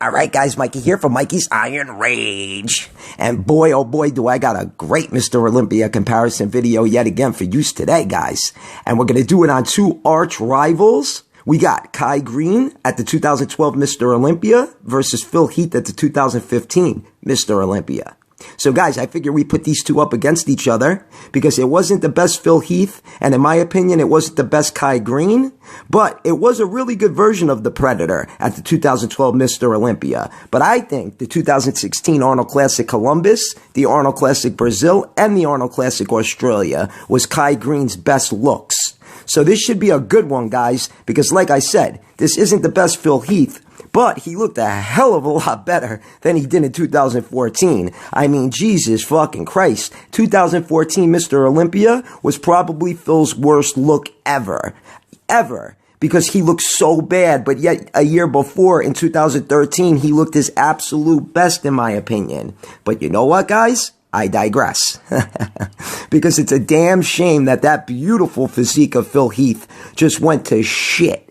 All right, guys, Mikey here from Mikey's Iron Rage. And boy, oh boy, do I got a great Mr. Olympia comparison video yet again for use today, guys. And we're going to do it on two arch rivals. We got Kai Greene at the 2012 Mr. Olympia versus Phil Heath at the 2015 Mr. Olympia. So guys, I figure we put these two up against each other because it wasn't the best Phil Heath, and in my opinion, it wasn't the best Kai Greene, but it was a really good version of the Predator at the 2012 Mr. Olympia. But I think the 2016 Arnold Classic Columbus, the Arnold Classic Brazil, and the Arnold Classic Australia was Kai Greene's best looks. So this should be a good one, guys, because like I said, this isn't the best Phil Heath, but he looked a hell of a lot better than he did in 2014. I mean, Jesus fucking Christ. 2014 Mr. Olympia was probably Phil's worst look ever. Ever. Because he looked so bad, but yet a year before, in 2013, he looked his absolute best, in my opinion. But you know what, guys? I digress. Because it's a damn shame that that beautiful physique of Phil Heath just went to shit.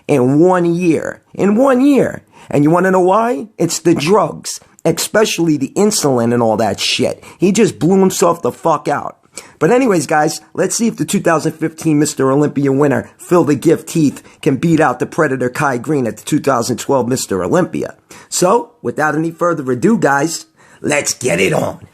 In 1 year. In 1 year. And you want to know why? It's the drugs. Especially the insulin and all that shit. He just blew himself the fuck out. But anyways, guys, let's see if the 2015 Mr. Olympia winner, Phil the Gift Heath, can beat out the Predator Kai Greene at the 2012 Mr. Olympia. So, without any further ado, guys, let's get it on.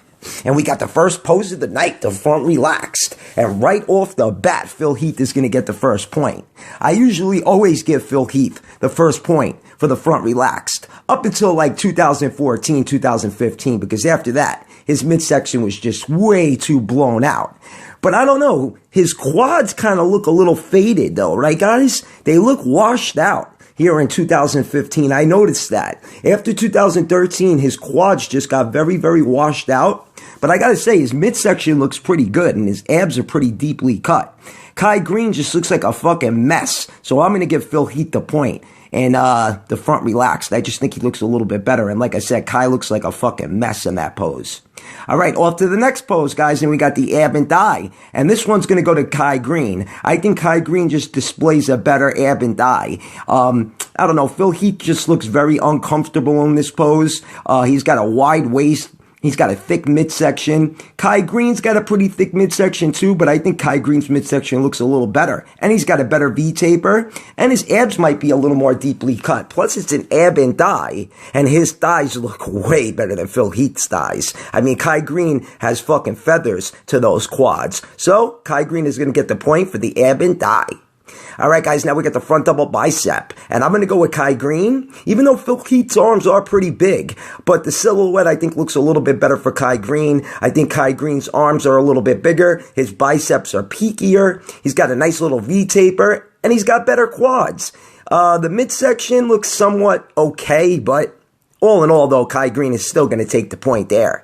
And we got the first pose of the night, the front relaxed. And right off the bat, Phil Heath is going to get the first point. I usually always give Phil Heath the first point for the front relaxed. Up until like 2014, 2015, because after that, his midsection was just way too blown out. But I don't know, his quads kind of look a little faded though, right guys? They look washed out. Here in 2015, I noticed that. After 2013, his quads just got very, very washed out. But I gotta say, his midsection looks pretty good, and his abs are pretty deeply cut. Kai Greene just looks like a fucking mess. So I'm gonna give Phil Heath the point. And the front relaxed. I just think he looks a little bit better. And like I said, Kai looks like a fucking mess in that pose. All right, off to the next pose, guys, and we got the ab and thigh. And this one's going to go to Kai Greene. I think Kai Greene just displays a better ab and thigh. I don't know, Phil Heath just looks very uncomfortable in this pose. He's got a wide waist. He's got a thick midsection. Kai Greene's got a pretty thick midsection too, but I think Kai Greene's midsection looks a little better. And he's got a better V-taper, and his abs might be a little more deeply cut. Plus, it's an ab and thigh, and his thighs look way better than Phil Heath's thighs. I mean, Kai Greene has fucking feathers to those quads. So, Kai Greene is going to get the point for the ab and thigh. All right, guys, now we got the front double bicep. And I'm going to go with Kai Greene, even though Phil Heath's arms are pretty big. But the silhouette, I think, looks a little bit better for Kai Greene. I think Kai Greene's arms are a little bit bigger. His biceps are peakier. He's got a nice little V-taper. And he's got better quads. The midsection looks somewhat okay. But all in all, though, Kai Greene is still going to take the point there.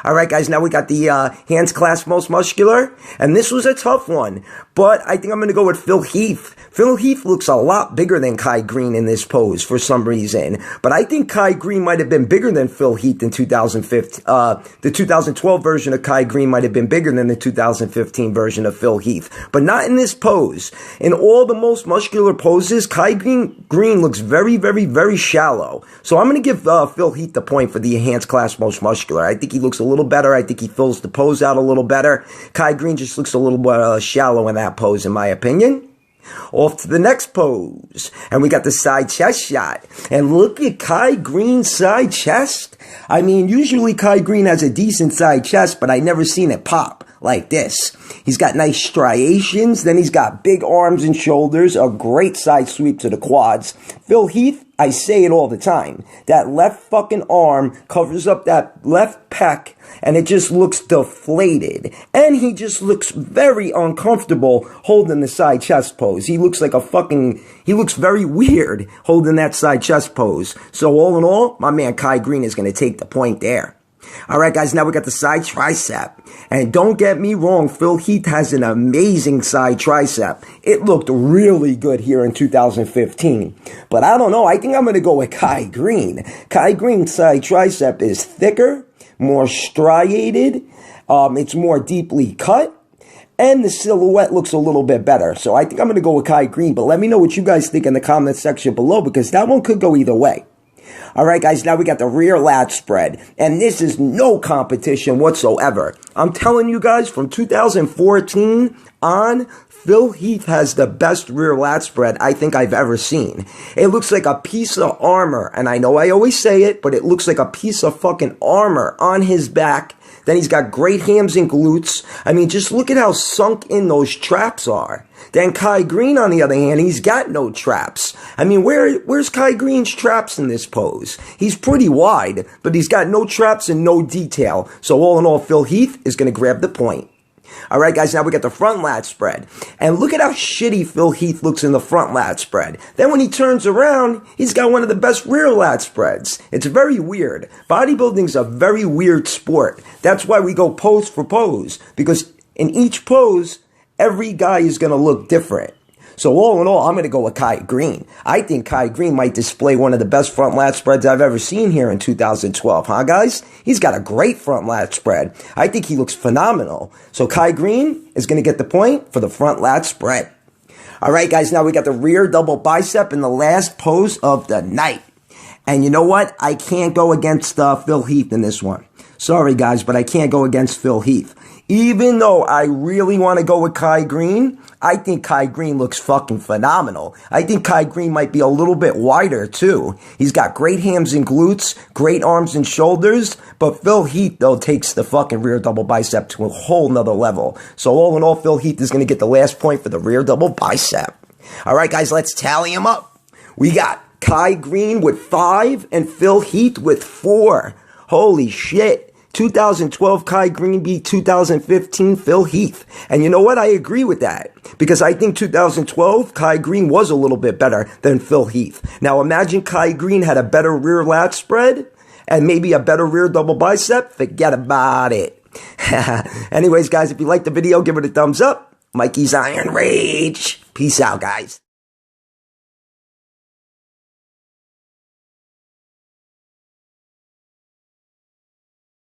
All right, guys, now we got the hands clasped most muscular, and this was a tough one, but I think I'm going to go with Phil Heath. Phil Heath looks a lot bigger than Kai Greene in this pose for some reason, but I think Kai Greene might have been bigger than Phil Heath in 2015. The 2012 version of Kai Greene might have been bigger than the 2015 version of Phil Heath, but not in this pose. In all the most muscular poses, Kai Greene looks very, very, very shallow. So I'm going to give Phil Heath the point for the hands clasped most muscular. I think he looks a little better. I think he fills the pose out a little better. Kai Greene just looks a little more shallow in that pose, in my opinion. Off to the next pose. And we got the side chest shot. And look at Kai Greene's side chest. I mean, usually Kai Greene has a decent side chest, but I never seen it pop like this. He's got nice striations. Then he's got big arms and shoulders. A great side sweep to the quads. Phil Heath, I say it all the time. That left fucking arm covers up that left pec, and it just looks deflated. And he just looks very uncomfortable holding the side chest pose. He looks like he looks very weird holding that side chest pose. So all in all, my man Kai Greene is going to take the point there. All right, guys, now we got the side tricep. And don't get me wrong, Phil Heath has an amazing side tricep. It looked really good here in 2015. But I don't know, I think I'm going to go with Kai Greene. Kai Greene's side tricep is thicker, more striated, it's more deeply cut, and the silhouette looks a little bit better. So I think I'm going to go with Kai Greene. But let me know what you guys think in the comment section below, because that one could go either way. All right, guys, now we got the rear lat spread, and this is no competition whatsoever. I'm telling you guys, from 2014 on, Phil Heath has the best rear lat spread I think I've ever seen. It looks like a piece of armor, and I know I always say it, but it looks like a piece of fucking armor on his back. Then he's got great hams and glutes. I mean, just look at how sunk in those traps are. Then Kai Greene, on the other hand, he's got no traps. I mean, where's Kai Greene's traps in this pose? He's pretty wide, but he's got no traps and no detail. So all in all, Phil Heath is going to grab the point. All right, guys, now we got the front lat spread. And look at how shitty Phil Heath looks in the front lat spread. Then when he turns around, he's got one of the best rear lat spreads. It's very weird. Bodybuilding's a very weird sport. That's why we go pose for pose. Because in each pose, every guy is going to look different. So all in all, I'm going to go with Kai Greene. I think Kai Greene might display one of the best front lat spreads I've ever seen here in 2012. Huh, guys? He's got a great front lat spread. I think he looks phenomenal. So Kai Greene is going to get the point for the front lat spread. All right, guys, now we got the rear double bicep in the last pose of the night. And you know what? I can't go against Phil Heath in this one. Sorry, guys, but I can't go against Phil Heath. Even though I really want to go with Kai Greene, I think Kai Greene looks fucking phenomenal. I think Kai Greene might be a little bit wider, too. He's got great hams and glutes, great arms and shoulders, but Phil Heath, though, takes the fucking rear double bicep to a whole nother level. So all in all, Phil Heath is going to get the last point for the rear double bicep. All right, guys, let's tally them up. We got Kai Greene with 5 and Phil Heath with 4. Holy shit. 2012 Kai Greene beat 2015 Phil Heath. And you know what? I agree with that. Because I think 2012 Kai Greene was a little bit better than Phil Heath. Now imagine Kai Greene had a better rear lat spread and maybe a better rear double bicep. Forget about it. Anyways, guys, if you liked the video, give it a thumbs up. Mikey's Iron Rage. Peace out, guys.